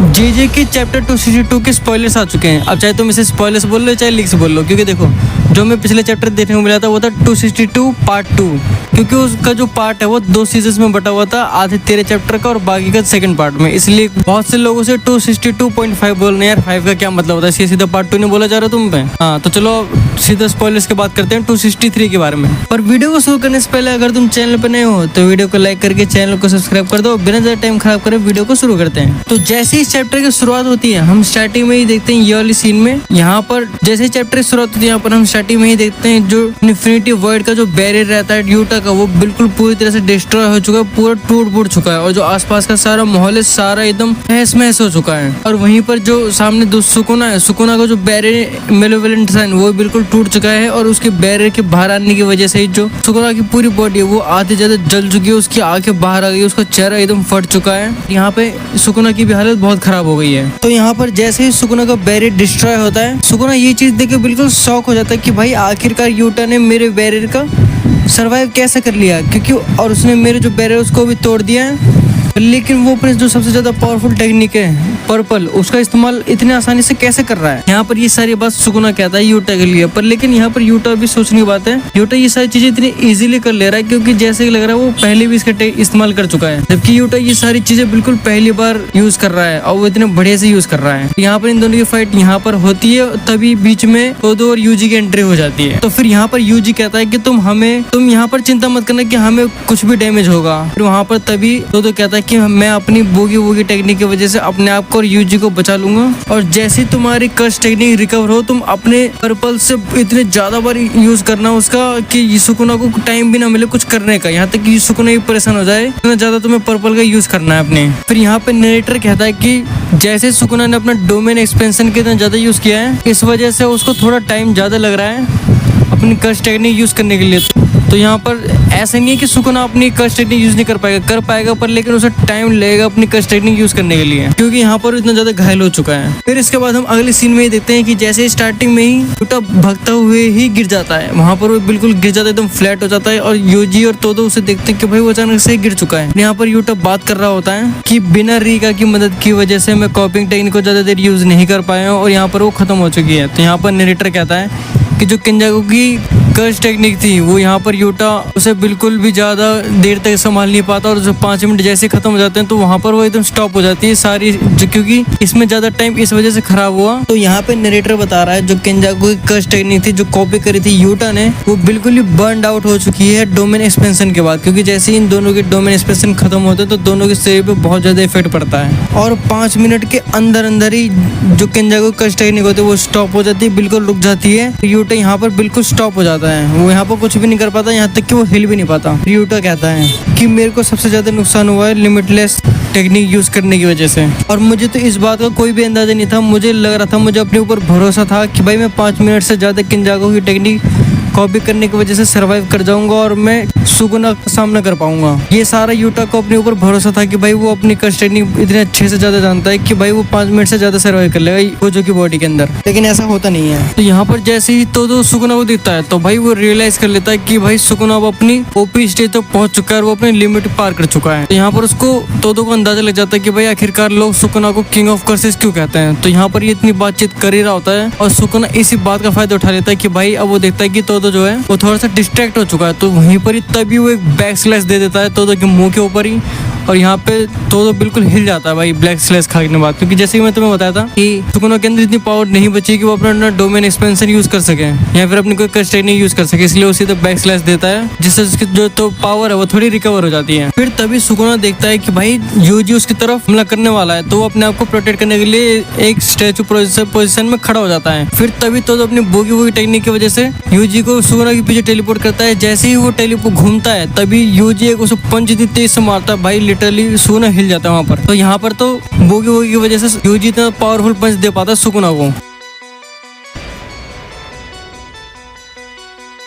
जे के चैप्टर 262 के स्पॉयलर्स आ चुके हैं। अब चाहे तुम इसे स्पॉयलर्स बोल लो चाहे लीक्स बोल लो, क्योंकि देखो जो मैं पिछले चैप्टर देखने को मिला था वो था 262 पार्ट 2, क्योंकि उसका जो पार्ट है वो 2 सीजन्स में बटा हुआ था, आधे 13 चैप्टर का और बाकी का सेकंड पार्ट में। इसलिए बहुत से लोगों से 262.5 बोलने यार 5 का क्या मतलब होता है, सीधा पार्ट 2 नहीं बोला जा रहा तुम पे। हाँ तो चलो सीधा स्पॉयलर्स की बात करते हैं 263 के बारे में। पर वीडियो को शुरू करने से पहले अगर तुम चैनल पर नए हो तो वीडियो को लाइक करके चैनल को सब्सक्राइब कर दो। बिना ज्यादा टाइम खराब करे वीडियो को शुरू करते हैं। तो जैसे ही चैप्टर की शुरुआत होती है हम स्टार्टिंग में ही देखते हैं ये वाली सीन में, यहाँ पर जैसे ही चैप्टर की शुरुआत होती है यहाँ पर हम स्टार्टिंग में ही देखते हैं जो इन्फिनिटी वॉइड का जो बैरियर रहता है यूटा का, वो बिल्कुल पूरी तरह से डिस्ट्रॉय हो चुका है, पूरा टूट फूट चुका है और जो आसपास का सारा माहौल है सारा एकदम तहस महस हो चुका है। और वहीं पर जो सामने दो सुकुना है, सुकुना का जो बैरियर मेलेवोलेंट साइन वो बिल्कुल टूट चुका है और उसके बैरियर के बाहर आने की वजह से जो सुकुना की पूरी बॉडी है वो आधे ज्यादा जल चुकी है, उसकी आंखें बाहर आ गई, उसका चेहरा एकदम फट चुका है। यहाँ पे सुकुना की भी हालत बहुत खराब हो गई है। तो यहाँ पर जैसे ही सुकुना का बैरियर डिस्ट्रॉय होता है, सुकुना ये चीज देख के बिल्कुल शॉक हो जाता है कि भाई आखिरकार यूटा ने मेरे बैरियर का सरवाइव कैसे कर लिया, क्योंकि और उसने मेरे जो बैरियर उसको भी तोड़ दिया है। लेकिन वो अपने जो सबसे ज्यादा पावरफुल टेक्निक है पर्पल, उसका इस्तेमाल इतनी आसानी से कैसे कर रहा है। यहाँ पर ये सारी बात सुकुना कहता है यूटा के लिए, पर लेकिन यहाँ पर यूटा भी सोचने की बात है, यूटा ये सारी चीजें इतनी इजीली कर ले रहा है क्योंकि जैसे लग रहा है वो पहले भी इसका इस्तेमाल कर चुका है, जबकि यूटा ये सारी चीजें बिल्कुल पहली बार यूज कर रहा है और वो इतने बढ़िया से यूज कर रहा है। यहाँ पर इन दोनों की फाइट यहाँ पर होती है, तभी बीच में तोदो और यूजी की एंट्री हो जाती है। तो फिर यहाँ पर यूजी कहता है कि तुम यहाँ पर चिंता मत करना कि हमें कुछ भी डैमेज होगा। फिर वहाँ पर तभी तोदो कहता है कि मैं अपनी बोगी वोगी टेक्निक की वजह से अपने आप को और यूजी को बचा लूंगा, और जैसे तुम्हारी कर्स टेक्निक रिकवर हो तुम अपने पर्पल से इतने ज्यादा बार यूज करना उसका कि सुकुना को टाइम भी ना मिले कुछ करने का, यहाँ तक कि सुकुना भी परेशान हो जाए, इतना ज्यादा तुम्हें पर्पल का यूज करना है अपने। फिर यहाँ पे नरेटर कहता है कि जैसे सुकुना ने अपना डोमेन एक्सपेंशन के इतना ज्यादा यूज किया है, इस वजह से उसको थोड़ा टाइम ज्यादा लग रहा है अपनी कर्स टेक्निक यूज करने के लिए। तो यहाँ पर ऐसा नहीं है कि सुकुना अपनी कर्स टेक्निक यूज नहीं कर पाएगा पर लेकिन उसे टाइम लगेगा अपनी कर्स टेक्निक यूज करने के लिए, क्योंकि यहाँ पर इतना ज्यादा घायल हो चुका है। फिर इसके बाद हम अगले सीन में ही देखते हैं कि जैसे स्टार्टिंग में ही यूटा भागता हुए ही गिर जाता है, वहाँ पर वो बिल्कुल गिर जाता है, एकदम फ्लैट हो जाता है और यूजी और तोदो उसे देखते हैं कि भाई वो अचानक से गिर चुका है। यहाँ पर यूटा बात कर रहा होता है कि बिना रीका की मदद की वजह से मैं कॉपिंग टेक्निक को ज्यादा देर यूज नहीं कर पाया हूँ और यहाँ पर वो खत्म हो चुकी है। तो यहाँ पर नरेटर कहता है कि जो किंजाकू की कर्स टेक्निक थी वो यहाँ पर यूटा उसे बिल्कुल भी ज्यादा देर तक संभाल नहीं पाता और जो 5 मिनट जैसे खत्म हो जाते हैं तो वहाँ पर वो एकदम स्टॉप हो जाती है सारी, क्योंकि इसमें ज्यादा टाइम इस वजह से खराब हुआ। तो यहाँ पे नरेटर बता रहा है जो किंजाकू की कर्स टेक्निक थी जो कॉपी करी थी यूटा ने, वो बिल्कुल ही बर्न आउट हो चुकी है डोमेन एक्सपेंशन के बाद, क्योंकि जैसे इन दोनों के डोमेन एक्सपेंशन खत्म होते हैं तो दोनों के शरीर पे बहुत ज्यादा इफेक्ट पड़ता है और 5 मिनट के अंदर अंदर ही जो किंजाकू की कर्स टेक्निक होती है वो स्टॉप हो जाती है, बिल्कुल रुक जाती है। यूटा यहाँ पर बिल्कुल स्टॉप हो जाता है, वो यहाँ पर कुछ भी नहीं कर पाता, यहाँ तक कि वो हिल भी नहीं पाता। यूटा कहता है कि मेरे को सबसे ज्यादा नुकसान हुआ है लिमिटलेस टेक्निक यूज करने की वजह से, और मुझे तो इस बात का कोई भी अंदाजा नहीं था, मुझे लग रहा था, मुझे अपने ऊपर भरोसा था कि भाई मैं 5 मिनट से ज्यादा किंजाकू की टेक्निक कॉपी करने की वजह से सरवाइव कर जाऊंगा और मैं सुकुना का सामना कर पाऊंगा। ये सारा यूटा को अपने ऊपर भरोसा था कि भाई वो अपनी कर्स टेक्निक इतने अच्छे से ज्यादा जानता है कि भाई वो 5 मिनट से ज्यादा सरवाइव कर लेगा गोजो की बॉडी के अंदर, लेकिन ऐसा होता नहीं है। तो यहाँ पर जैसे ही तोदो सुकुना को दिखता है तो भाई वो रियलाइज कर लेता है कि भाई सुकुना अब अपनी ओपी स्टेज तक पहुंच चुका है, वो अपनी लिमिट पार कर चुका है। तो यहाँ पर उसको तोदो को अंदाजा लग जाता है कि भाई आखिरकार लोग सुकुना को किंग ऑफ कर्सेस क्यों कहते हैं। तो यहाँ पर ये इतनी बातचीत कर ही रहा होता है और सुकुना इसी बात का फायदा उठा लेता है कि भाई अब वो देखता है कि तोदो जो है वो थोड़ा सा डिस्ट्रैक्ट हो चुका है, तो वहीं पर ही तभी वो एक बैक स्लैश दे देता है तोदो के मुंह के ऊपर ही, और यहाँ पे तोदो बिल्कुल हिल जाता है भाई ब्लैक स्लैश खाने के बाद, क्योंकि जैसे कि मैं तुम्हें बताया था कि सुकुना के अंदर इतनी पावर नहीं बची कि वो अपना डोमेन एक्सपेंशन यूज कर सके या फिर अपनी कोई कर्स टेक्निक यूज कर सके, इसलिए उसी तो बैक स्लैश देता है जिससे उसकी जो तो पावर है वो थोड़ी रिकवर हो जाती है। फिर तभी सुकुना देखता है कि भाई यूजी उसकी तरफ हमला करने वाला है, तो वो अपने आप को प्रोटेक्ट करने के लिए एक स्टैचू पोजिशन में खड़ा हो जाता है। फिर तभी तो अपनी बोगी वोगी टेक्निक की वजह से यूजी को सुकुना के पीछे टेलीपोर्ट करता है। जैसे ही वो टेलीपोर्ट घूमता है तभी यूजी एक उसे पंच इतनी तेज से मारता है भाई लिटरली सुकुना हिल जाता है वहाँ पर। तो यहाँ पर तो बोगी वोगी की वजह से यूजी इतना पावरफुल पंच दे पाता है सुकुना को।